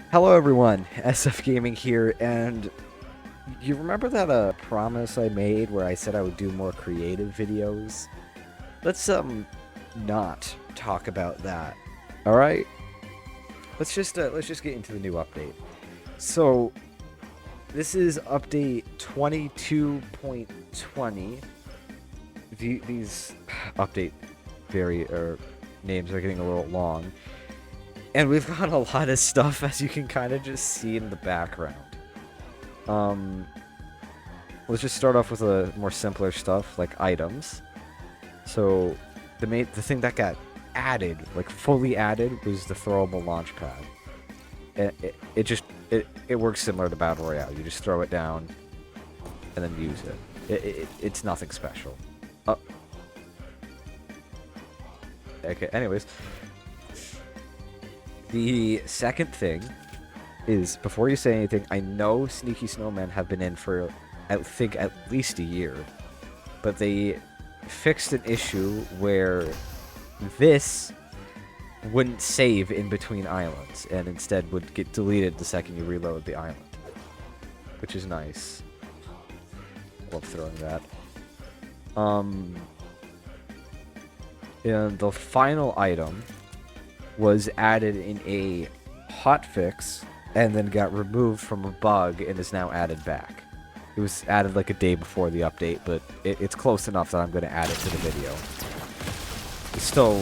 Hello everyone, SFGaming here, and you remember that promise I made where I said I would do more creative videos? Let's not talk about that. All right? Let's just get into the new update. So, this is update 22.20. These update names are getting a little long. And we've got a lot of stuff, as you can kind of just see in the background. Let's just start off with a more simpler stuff, like items. So, the thing that got added, like fully added, was the throwable launch pad. It works similar to Battle Royale. You just throw it down, and then use it. It's nothing special. Okay, anyways. The second thing is, before you say anything, I know Sneaky Snowmen have been in for, I think, at least a year. But they fixed an issue where this wouldn't save in between islands, and instead would get deleted the second you reload the island. Which is nice. Love throwing that. And the final item was added in a hotfix and then got removed from a bug and is now added back. It was added like a day before the update, but it's close enough that I'm going to add it to the video. It's still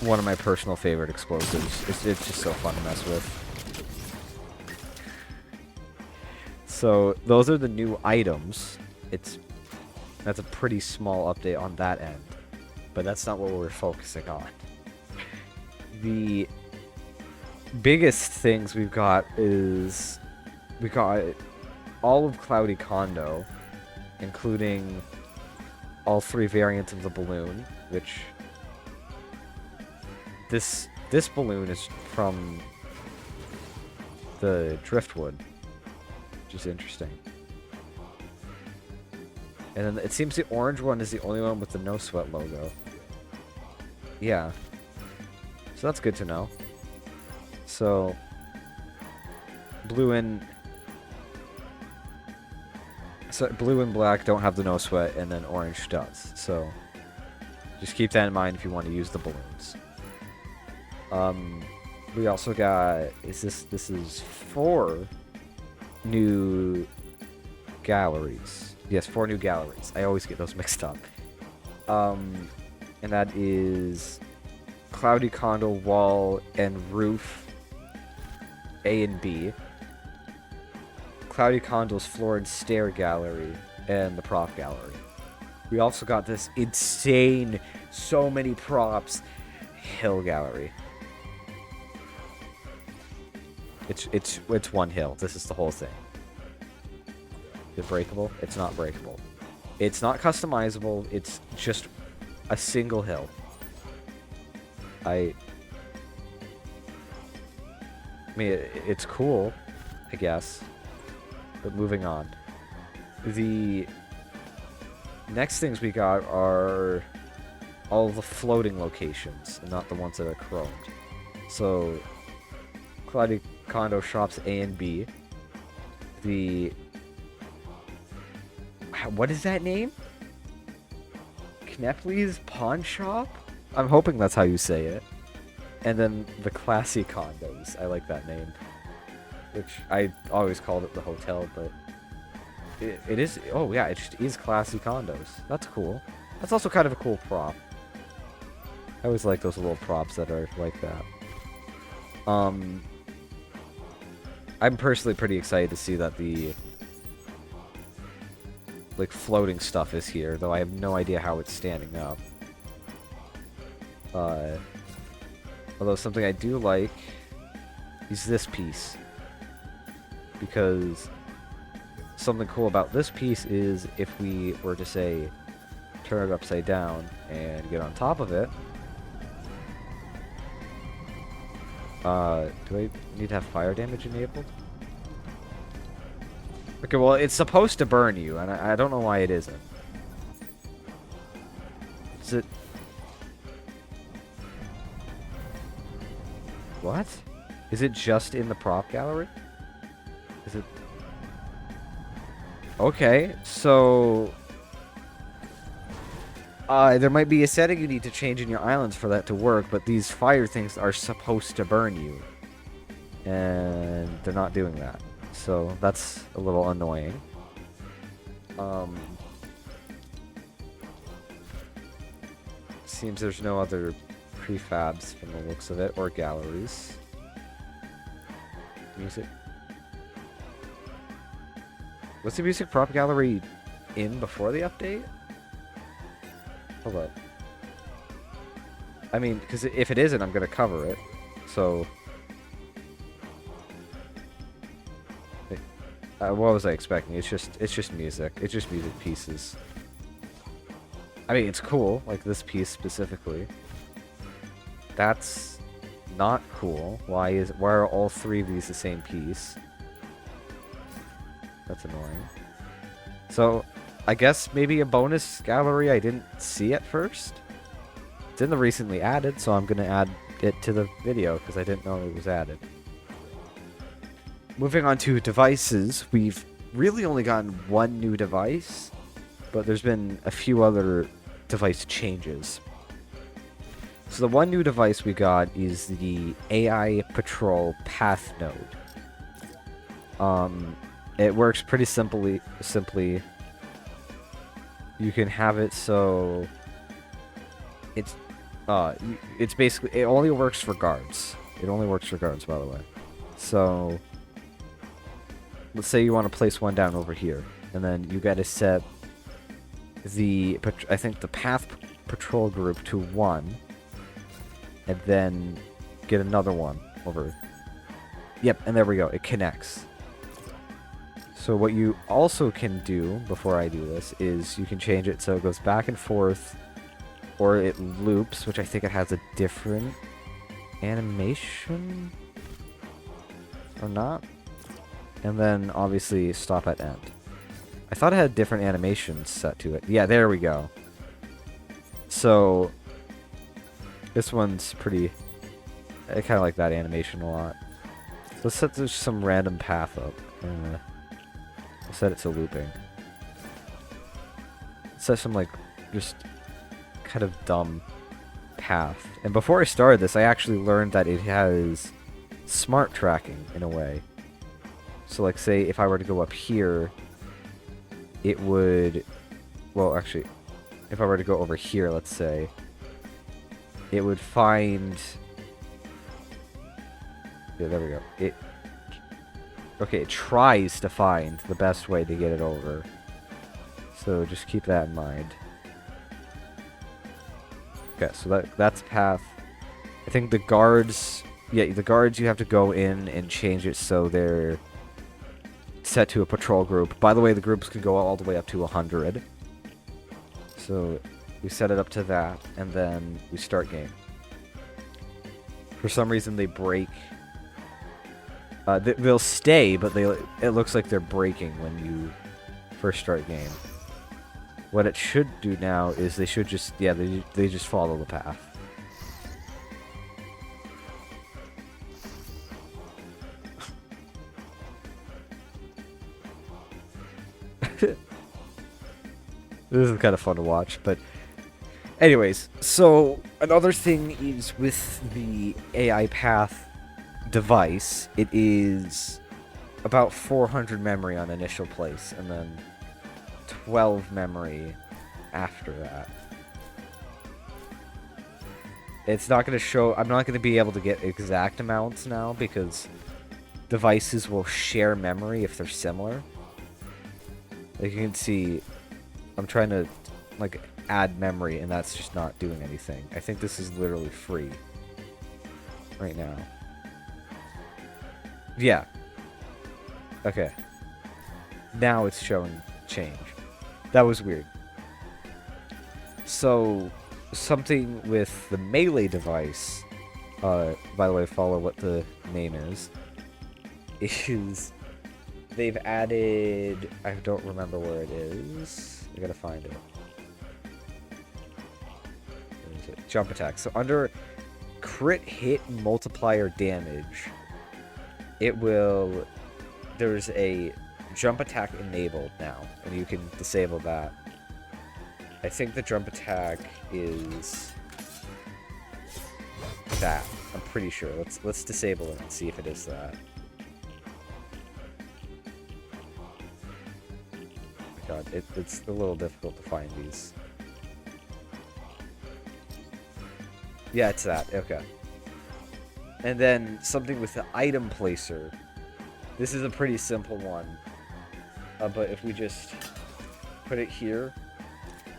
one of my personal favorite explosives. It's just so fun to mess with. So those are the new items. That's a pretty small update on that end, but that's not what we're focusing on. The biggest things we've got is we got all of Cloudy Condo, including all 3 variants of the balloon, which this balloon is from the Driftwood, which is interesting. And then it seems the orange one is the only one with the No Sweat logo. Yeah. So that's good to know. So, blue and black don't have the No Sweat, and then orange does. So, just keep that in mind if you want to use the balloons. We also got, this is 4 new galleries. Yes, 4 new galleries. I always get those mixed up. And that is Cloudy Condo Wall and Roof A and B, Cloudy Condo's Floor and Stair Gallery, and the Prop Gallery. We also got this insane, so many props, Hill Gallery. It's one hill. This is the whole thing. Is it breakable? It's not breakable. It's not customizable. It's just a single hill. I mean, it's cool, I guess. But moving on. The next things we got are all the floating locations, and not the ones that are chromed. So, Cloudy Condo Shops A and B. What is that name? Knepley's Pawn Shop? I'm hoping that's how you say it. And then the Classy Condos. I like that name. Which I always called it the hotel, but it is... Oh, yeah, it just is Classy Condos. That's cool. That's also kind of a cool prop. I always like those little props that are like that. I'm personally pretty excited to see that the like floating stuff is here, though I have no idea how it's standing up. Although something I do like is this piece, because something cool about this piece is if we were to say turn it upside down and get on top of it. Do I need to have fire damage enabled? Okay, well, it's supposed to burn you, and I don't know why it isn't. Is it... What? Is it just in the prop gallery? Is it? Okay, so there might be a setting you need to change in your islands for that to work, but these fire things are supposed to burn you. And they're not doing that. So that's a little annoying. Seems there's no other prefabs from the looks of it, or galleries. Music. Was the music prop gallery in before the update? Hold up. I mean, because if it isn't, I'm going to cover it. So... what was I expecting? It's just music. It's just music pieces. I mean, it's cool, like this piece specifically. That's not cool. Why are all three of these the same piece? That's annoying. So, I guess maybe a bonus gallery I didn't see at first. It's in the recently added, so I'm gonna add it to the video because I didn't know it was added. Moving on to devices, we've really only gotten one new device, but there's been a few other device changes. So the one new device we got is the AI Patrol Path Node. It works pretty simply. You can have it so it's basically, it only works for guards. It only works for guards, by the way. So let's say you want to place one down over here, and then you got to set the, I think, the path patrol group to 1, and then get another one over. Yep, and there we go. It connects. So what you also can do, before I do this, is you can change it so it goes back and forth, or it loops, which I think it has a different animation, or not. And then, obviously, stop at end. I thought it had different animations set to it. Yeah, there we go. So, this one's pretty... I kind of like that animation a lot. Let's set this some random path up. I'll set it to looping. Set some, like, just kind of dumb path. And before I started this, I actually learned that it has smart tracking, in a way. So, like, say, if I were to go up here, it would... Well, actually, if I were to go over here, let's say, it would find... Yeah, there we go. Okay, it tries to find the best way to get it over. So, just keep that in mind. Okay, so that's path. I think the guards... Yeah, the guards, you have to go in and change it so they're set to a patrol group. By the way, the groups can go all the way up to 100. So we set it up to that, and then we start game. For some reason, they break. They'll stay, but it looks like they're breaking when you first start game. What it should do now is they should just, yeah, they just follow the path. This is kind of fun to watch, but anyways, so another thing is with the AI Path device, it is about 400 memory on initial place, and then 12 memory after that. It's not going to show, I'm not going to be able to get exact amounts now, because devices will share memory if they're similar. Like you can see, I'm trying to, like, add memory, and that's just not doing anything. I think this is literally free right now. Yeah. Okay. Now it's showing change. That was weird. So, something with the melee device, by the way, follow what the name is they've added, I don't remember where it is. I gotta find it. Where is it? Jump attack. So under crit hit multiplier damage, it will... There's a jump attack enabled now, and you can disable that. I think the jump attack is that. I'm pretty sure. Let's disable it and see if it is that. Oh my god, it's a little difficult to find these. Yeah, it's that. Okay. And then something with the item placer. This is a pretty simple one. But if we just put it here,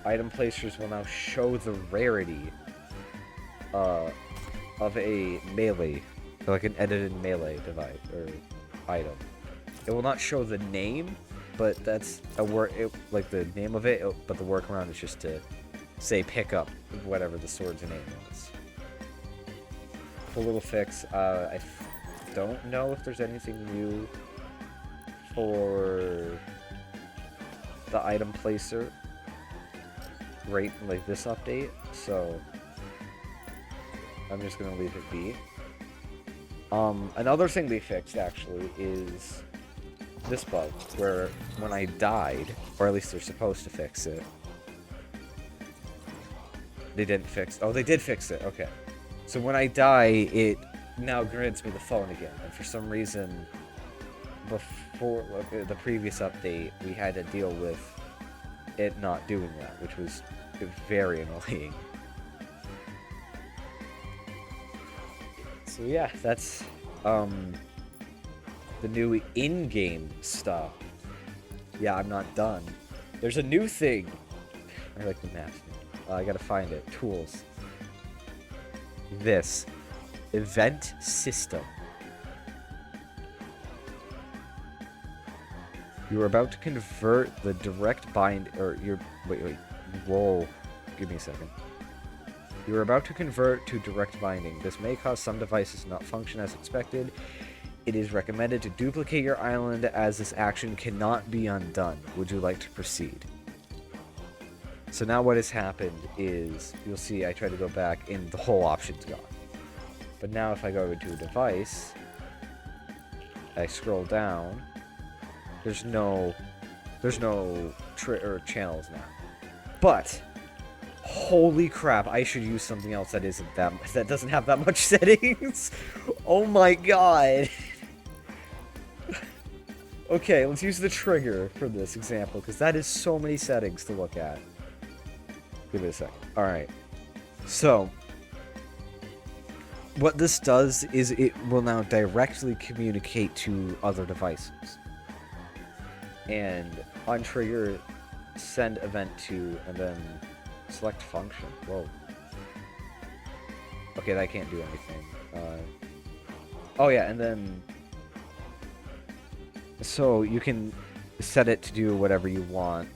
item placers will now show the rarity of a melee, like an edited melee device or item. It will not show the name, but that's a work, like the name of it, but the workaround is just to say pick up whatever the sword's name was. Cool little fix. I don't know if there's anything new for the item placer right like this update, so I'm just gonna leave it be. Another thing they fixed actually is this bug where when I died, or at least they're supposed to fix it, they didn't fix. Oh, they did fix it. Okay. So when I die, it now grants me the phone again. And for some reason, before the previous update, we had to deal with it not doing that, which was very annoying. So yeah, that's the new in-game stuff. Yeah, I'm not done. There's a new thing. I like the map. I gotta find it. Tools. This event system. You are about to convert the direct bind, or you're wait, whoa, give me a second. You are about to convert to direct binding. This may cause some devices to not function as expected. It is recommended to duplicate your island as this action cannot be undone. Would you like to proceed? So now what has happened is, you'll see I try to go back and the whole option's gone. But now if I go into a device, I scroll down, there's no channels now. But holy crap, I should use something else that doesn't have that much settings. Oh my god. Okay, let's use the trigger for this example, because that is so many settings to look at. Give it a second. Alright. So, what this does is it will now directly communicate to other devices. And on trigger, send event to, and then select function. Whoa. Okay, that can't do anything. Oh yeah, and then... So, you can set it to do whatever you want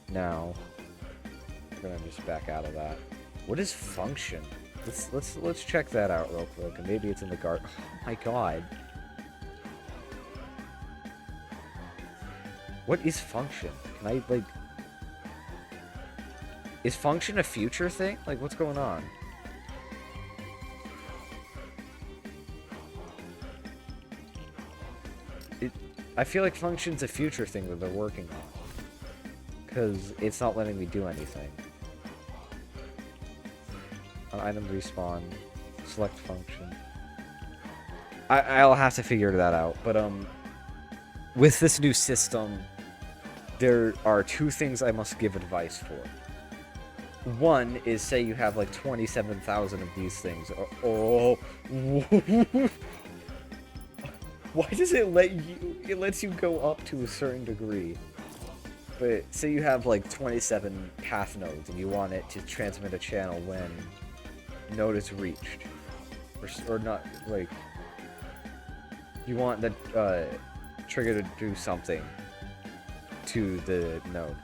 now. I'm gonna just back out of that. What is function? Let's check that out real quick, and maybe it's in the guard. Oh my god. What is function? Can I, like... Is function a future thing? Like, what's going on? I feel like function's a future thing that they're working on. Because it's not letting me do anything. Item respawn. Select function. I'll have to figure that out. But, with this new system, there are two things I must give advice for. One is, say you have like 27,000 of these things. Oh. Why does it let you... It lets you go up to a certain degree. But say you have like 27 path nodes and you want it to transmit a channel when node is reached. Or not, like... You want the trigger to do something to the node.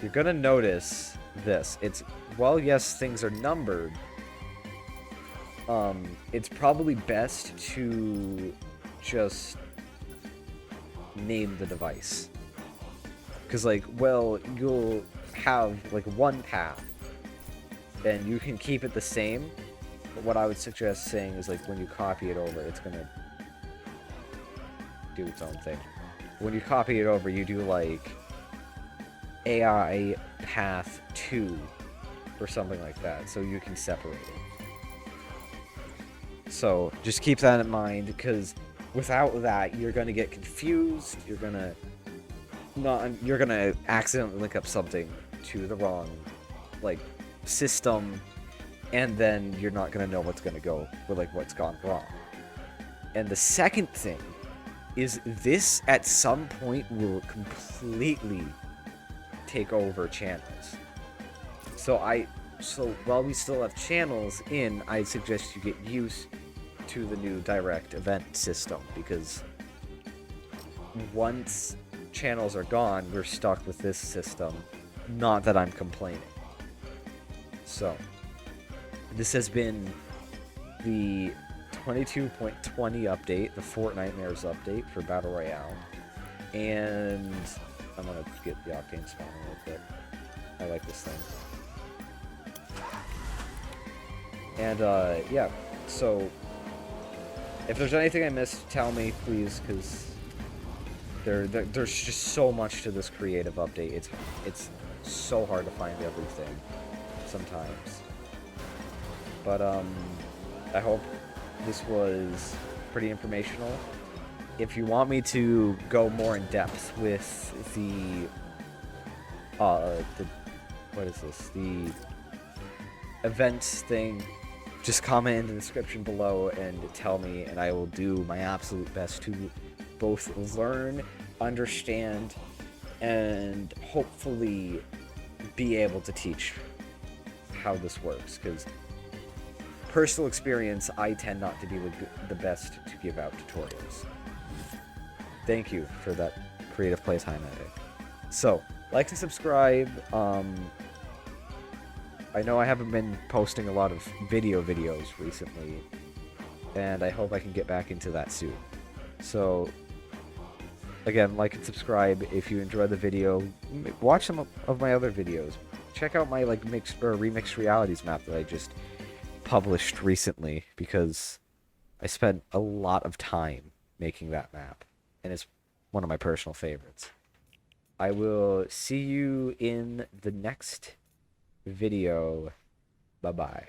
You're gonna notice this. It's... While yes, things are numbered, it's probably best to just name the device. Because, like, well, you'll have, like, one path, and you can keep it the same, but what I would suggest saying is, like, when you copy it over, it's gonna do its own thing. When you copy it over, you do like AI path 2 or something like that, so you can separate it. So just keep that in mind, because without that, you're gonna get confused. You're gonna accidentally link up something to the wrong like system, and then you're not gonna know what's gonna go or like what's gone wrong. And the second thing is this at some point will completely take over channels. So while we still have channels in, I suggest you get used to the new direct event system, because once channels are gone, we're stuck with this system. Not that I'm complaining. So this has been the 22.20 update, the Fortnite Mares update for Battle Royale. And I'm gonna get the octane spawn a little bit. I like this thing. And yeah, so if there's anything I missed, tell me, please, because there's just so much to this creative update. It's so hard to find everything sometimes. But I hope this was pretty informational. If you want me to go more in depth with the what is this? The events thing, just comment in the description below and tell me, and I will do my absolute best to both learn, understand, and hopefully be able to teach how this works, because personal experience, I tend not to be the best to give out tutorials. Thank you for that creative playtime edit. So, like and subscribe. I know I haven't been posting a lot of videos recently, and I hope I can get back into that soon. So, again, like and subscribe if you enjoy the video. Watch some of my other videos. Check out my like mixed or remixed realities map that I just published recently, because I spent a lot of time making that map, and it's one of my personal favorites. I will see you in the next video. Bye-bye.